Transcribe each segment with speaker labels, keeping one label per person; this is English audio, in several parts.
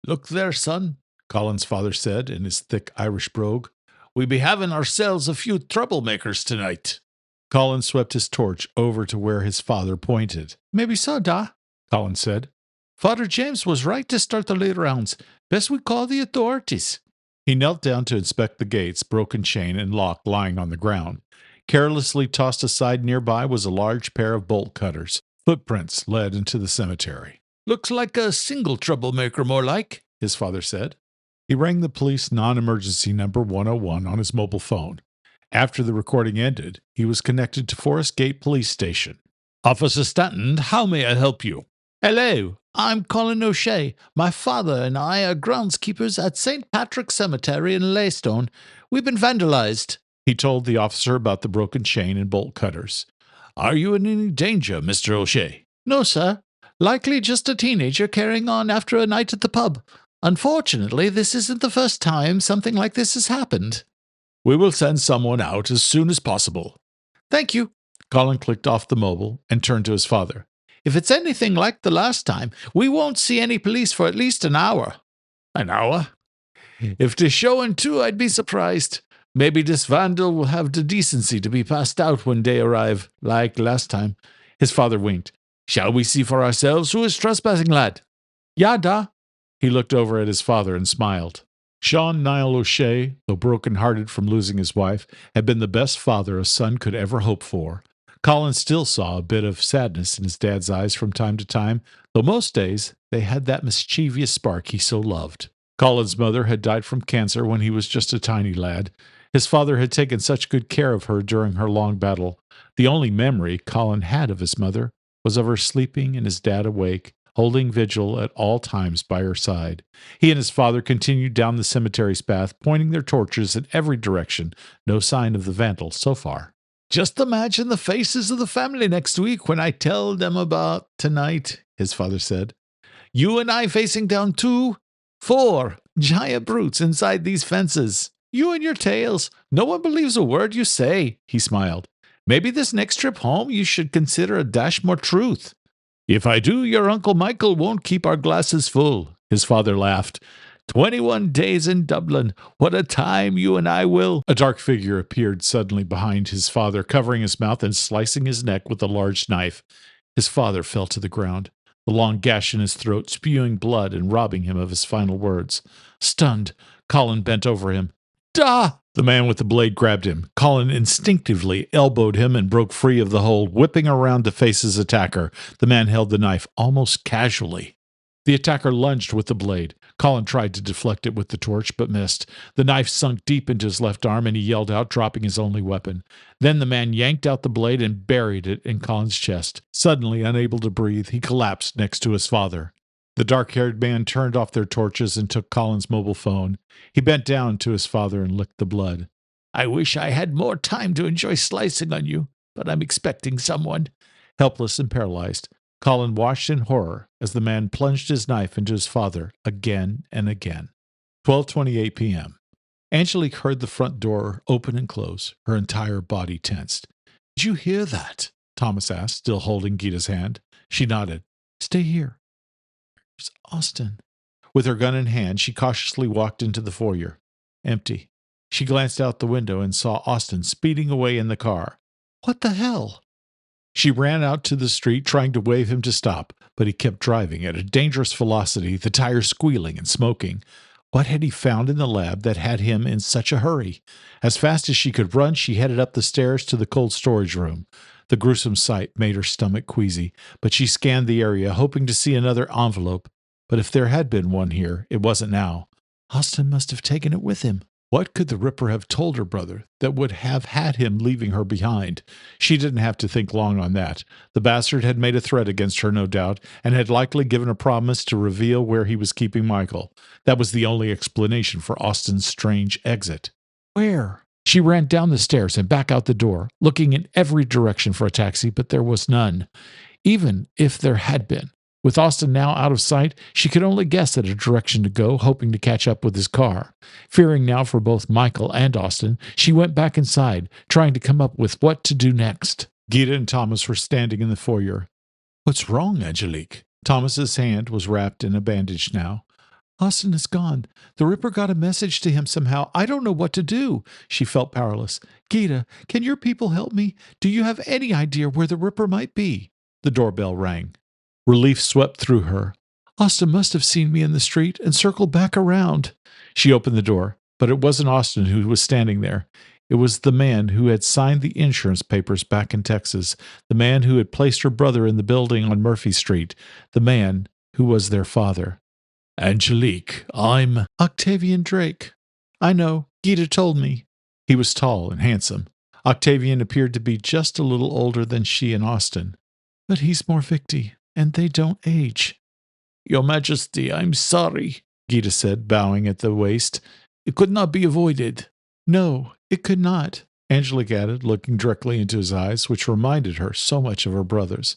Speaker 1: Look there, son, Colin's father said in his thick Irish brogue. We be having ourselves a few troublemakers tonight. Collin swept his torch over to where his father pointed. Maybe so, Da, Collin said. Father James was right to start the late rounds. Best we call the authorities. He knelt down to inspect the gates, broken chain, and lock lying on the ground. Carelessly tossed aside nearby was a large pair of bolt cutters. Footprints led into the cemetery. Looks like a single troublemaker, more like, his father said. He rang the police non-emergency number 101 on his mobile phone. After the recording ended, he was connected to Forest Gate Police Station. Officer Stanton, how may I help you? Hello, I'm Collin O'Shea. My father and I are groundskeepers at St. Patrick's Cemetery in Laystone. We've been vandalized. He told the officer about the broken chain and bolt cutters. Are you in any danger, Mr. O'Shea? No, sir. Likely just a teenager carrying on after a night at the pub. Unfortunately, this isn't the first time something like this has happened. We will send someone out as soon as possible. Thank you. Collin clicked off the mobile and turned to his father. If it's anything like the last time, we won't see any police for at least an hour. An hour? If they're showing too, I'd be surprised. Maybe this vandal will have the decency to be passed out when they arrive, like last time. His father winked. Shall we see for ourselves who is trespassing, lad? Yada. He looked over at his father and smiled. Sean Niall O'Shea, though broken-hearted from losing his wife, had been the best father a son could ever hope for. Collin still saw a bit of sadness in his dad's eyes from time to time, though most days they had that mischievous spark he so loved. Colin's mother had died from cancer when he was just a tiny lad. His father had taken such good care of her during her long battle. The only memory Collin had of his mother was of her sleeping and his dad awake, holding vigil at all times by her side. He and his father continued down the cemetery's path, pointing their torches in every direction. No sign of the vandal so far. Just imagine the faces of the family next week when I tell them about tonight, his father said. You and I facing down 4 giant brutes inside these fences. You and your tales. No one believes a word you say, he smiled. Maybe this next trip home you should consider a dash more truth. If I do, your Uncle Michael won't keep our glasses full, his father laughed. 21 days in Dublin. What a time you and I will. A dark figure appeared suddenly behind his father, covering his mouth and slicing his neck with a large knife. His father fell to the ground, the long gash in his throat spewing blood and robbing him of his final words. Stunned, Collin bent over him. Da! The man with the blade grabbed him. Collin instinctively elbowed him and broke free of the hold, whipping around to face his attacker. The man held the knife almost casually. The attacker lunged with the blade. Collin tried to deflect it with the torch, but missed. The knife sunk deep into his left arm, and he yelled out, dropping his only weapon. Then the man yanked out the blade and buried it in Collin's chest. Suddenly, unable to breathe, he collapsed next to his father. The dark-haired man turned off their torches and took Collin's mobile phone. He bent down to his father and licked the blood. I wish I had more time to enjoy slicing on you, but I'm expecting someone. Helpless and paralyzed, Collin watched in horror as the man plunged his knife into his father again and again. 12:28 p.m. Angelique heard the front door open and close, her entire body tensed. Did you hear that? Thomas asked, still holding Gita's hand. She nodded. Stay here. Where's Austin? With her gun in hand, she cautiously walked into the foyer. Empty. She glanced out the window and saw Austin speeding away in the car. What the hell? She ran out to the street, trying to wave him to stop, but he kept driving at a dangerous velocity, the tires squealing and smoking. What had he found in the lab that had him in such a hurry? As fast as she could run, she headed up the stairs to the cold storage room. The gruesome sight made her stomach queasy, but she scanned the area, hoping to see another envelope. But if there had been one here, it wasn't now. Austin must have taken it with him. What could the Ripper have told her brother that would have had him leaving her behind? She didn't have to think long on that. The bastard had made a threat against her, no doubt, and had likely given a promise to reveal where he was keeping Michael. That was the only explanation for Austin's strange exit. Where? She ran down the stairs and back out the door, looking in every direction for a taxi, but there was none. Even if there had been, with Austin now out of sight, she could only guess at a direction to go, hoping to catch up with his car. Fearing now for both Michael and Austin, she went back inside, trying to come up with what to do next. Gita and Thomas were standing in the foyer. What's wrong, Angelique? Thomas's hand was wrapped in a bandage now. Austin is gone. The Ripper got a message to him somehow. I don't know what to do. She felt powerless. Gita, can your people help me? Do you have any idea where the Ripper might be? The doorbell rang. Relief swept through her. Austin must have seen me in the street and circled back around. She opened the door, but it wasn't Austin who was standing there. It was the man who had signed the insurance papers back in Texas, the man who had placed her brother in the building on Murphy Street, the man who was their father. Angelique, I'm Octavian Drake. I know, Gita told me. He was tall and handsome. Octavian appeared to be just a little older than she and Austin. But he's Morvicti, and they don't age. Your Majesty, I'm sorry, Gita said, bowing at the waist. It could not be avoided. No, it could not, Angelique added, looking directly into his eyes, which reminded her so much of her brother's.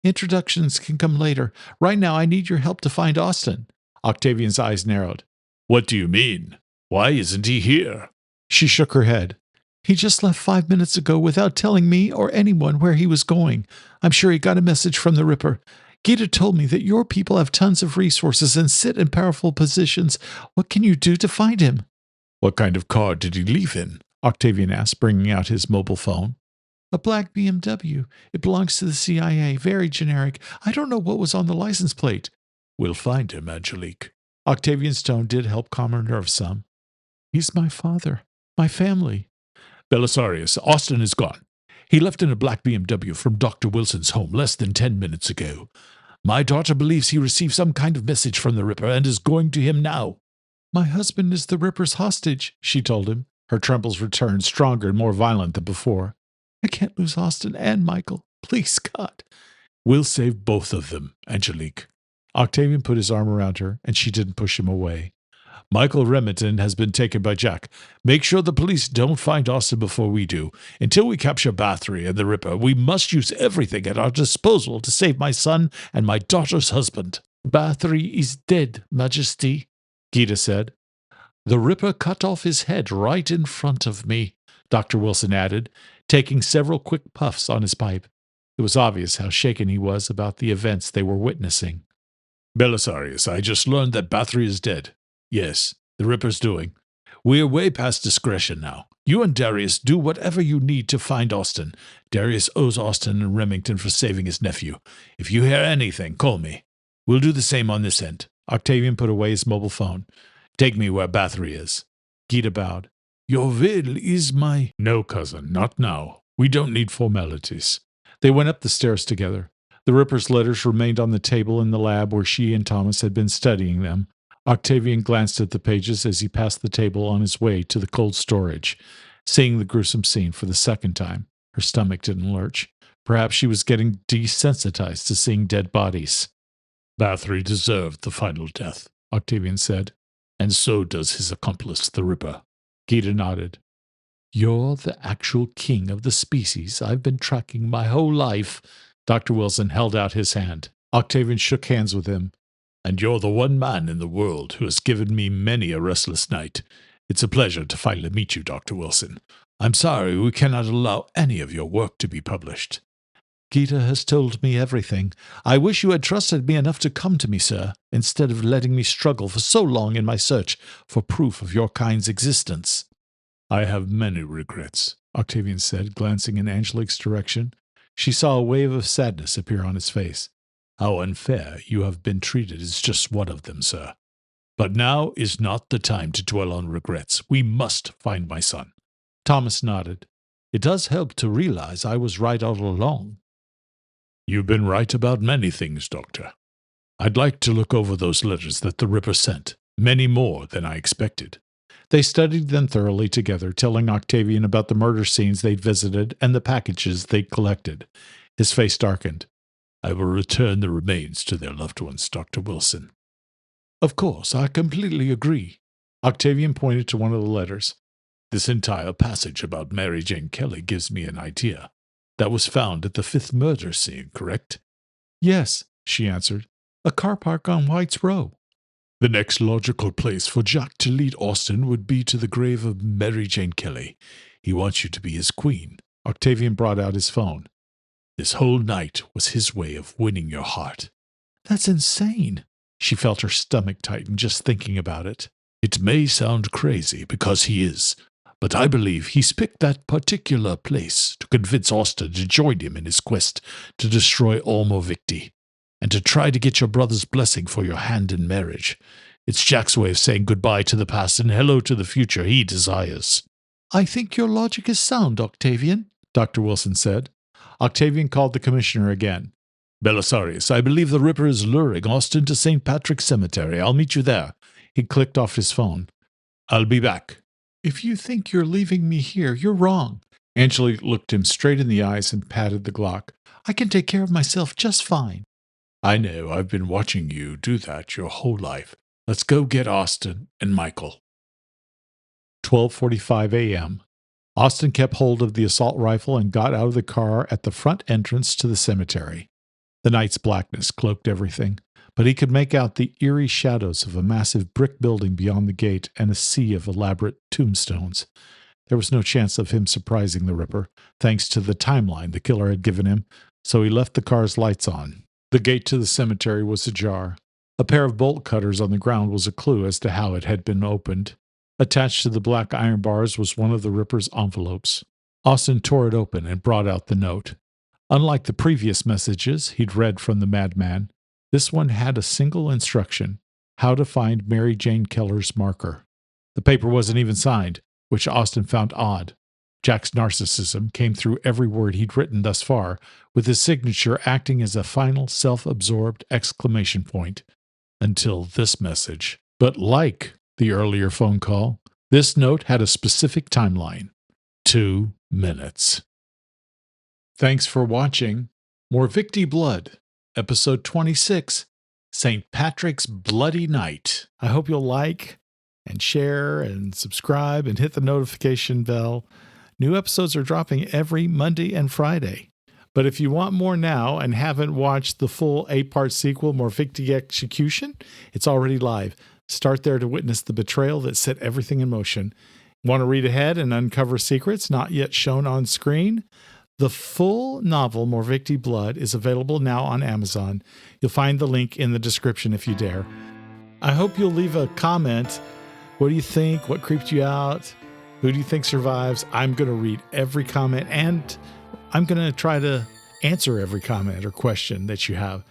Speaker 1: Introductions can come later. Right now, I need your help to find Austin. Octavian's eyes narrowed. What do you mean? Why isn't he here? She shook her head. He just left 5 minutes ago without telling me or anyone where he was going. I'm sure he got a message from the Ripper. Gita told me that your people have tons of resources and sit in powerful positions. What can you do to find him? What kind of car did he leave in? Octavian asked, bringing out his mobile phone. A black BMW. It belongs to the CIA. Very generic. I don't know what was on the license plate. We'll find him, Angelique. Octavian's tone did help calm her nerves some. He's my father. My family. Belisarius, Austin is gone. He left in a black BMW from Dr. Wilson's home less than 10 minutes ago. My daughter believes he received some kind of message from the Ripper and is going to him now. My husband is the Ripper's hostage, she told him. Her trembles returned, stronger and more violent than before. I can't lose Austin and Michael. Please, God. We'll save both of them, Angelique. Octavian put his arm around her, and she didn't push him away. Michael Remington has been taken by Jack. Make sure the police don't find Austin before we do. Until we capture Bathory and the Ripper, we must use everything at our disposal to save my son and my daughter's husband. Bathory is dead, Majesty, Gita said. The Ripper cut off his head right in front of me, Dr. Wilson added, taking several quick puffs on his pipe. It was obvious how shaken he was about the events they were witnessing. Belisarius, I just learned that Bathory is dead. Yes, the Ripper's doing. We're way past discretion now. You and Darius do whatever you need to find Austin. Darius owes Austin and Remington for saving his nephew. If you hear anything, call me. We'll do the same on this end. Octavian put away his mobile phone. Take me where Bathory is. Gita bowed. Your will is my... No, cousin, not now. We don't need formalities. They went up the stairs together. The Ripper's letters remained on the table in the lab where she and Thomas had been studying them. Octavian glanced at the pages as he passed the table on his way to the cold storage. Seeing the gruesome scene for the second time, her stomach didn't lurch. Perhaps she was getting desensitized to seeing dead bodies. Bathory deserved the final death, Octavian said, and so does his accomplice, the Ripper. Gita nodded. You're the actual king of the species I've been tracking my whole life. Dr. Wilson held out his hand. Octavian shook hands with him. And you're the one man in the world who has given me many a restless night. It's a pleasure to finally meet you, Dr. Wilson. I'm sorry we cannot allow any of your work to be published. Gita has told me everything. I wish you had trusted me enough to come to me, sir, instead of letting me struggle for so long in my search for proof of your kind's existence. I have many regrets, Octavian said, glancing in Angelique's direction. She saw a wave of sadness appear on his face. How unfair you have been treated is just one of them, sir. But now is not the time to dwell on regrets. We must find my son. Thomas nodded. It does help to realize I was right all along. You've been right about many things, Doctor. I'd like to look over those letters that the Ripper sent, many more than I expected. They studied them thoroughly together, telling Octavian about the murder scenes they'd visited and the packages they'd collected. His face darkened. I will return the remains to their loved ones, Dr. Wilson. Of course, I completely agree. Octavian pointed to one of the letters. This entire passage about Mary Jane Kelly gives me an idea. That was found at the 5th murder scene, correct? Yes, she answered. A car park on White's Row. The next logical place for Jack to lead Austin would be to the grave of Mary Jane Kelly. He wants you to be his queen. Octavian brought out his phone. This whole night was his way of winning your heart. That's insane. She felt her stomach tighten just thinking about it. It may sound crazy because he is, but I believe he's picked that particular place to convince Austin to join him in his quest to destroy all Morvicti, and to try to get your brother's blessing for your hand in marriage. It's Jack's way of saying goodbye to the past and hello to the future he desires. I think your logic is sound, Octavian, Dr. Wilson said. Octavian called the commissioner again. Belisarius, I believe the Ripper is luring Austin to St. Patrick's Cemetery. I'll meet you there. He clicked off his phone. I'll be back. If you think you're leaving me here, you're wrong. Angelique looked him straight in the eyes and patted the Glock. I can take care of myself just fine. I know. I've been watching you do that your whole life. Let's go get Austin and Michael. 12:45 a.m. Austin kept hold of the assault rifle and got out of the car at the front entrance to the cemetery. The night's blackness cloaked everything, but he could make out the eerie shadows of a massive brick building beyond the gate and a sea of elaborate tombstones. There was no chance of him surprising the Ripper, thanks to the timeline the killer had given him, so he left the car's lights on. The gate to the cemetery was ajar. A pair of bolt cutters on the ground was a clue as to how it had been opened. Attached to the black iron bars was one of the Ripper's envelopes. Austin tore it open and brought out the note. Unlike the previous messages he'd read from the madman, this one had a single instruction: how to find Mary Jane Keller's marker. The paper wasn't even signed, which Austin found odd. Jack's narcissism came through every word he'd written thus far, with his signature acting as a final self-absorbed exclamation point. Until this message. But like the earlier phone call, this note had a specific timeline. 2 minutes. Thanks for watching Morvicti Blood, Episode 26, St. Patrick's Bloody Night. I hope you'll like and share and subscribe and hit the notification bell. New episodes are dropping every Monday and Friday. But if you want more now and haven't watched the full 8-part sequel, Morvicti Execution, it's already live. Start there to witness the betrayal that set everything in motion. Want to read ahead and uncover secrets not yet shown on screen? The full novel, Morvicti Blood, is available now on Amazon. You'll find the link in the description if you dare. I hope you'll leave a comment. What do you think? What creeped you out? Who do you think survives? I'm going to read every comment, and I'm going to try to answer every comment or question that you have.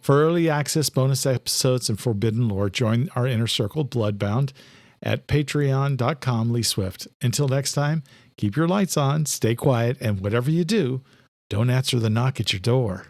Speaker 1: For early access, bonus episodes, and forbidden lore, join our inner circle, Bloodbound, at patreon.com/Lee Swift. Until next time, keep your lights on, stay quiet, and whatever you do, don't answer the knock at your door.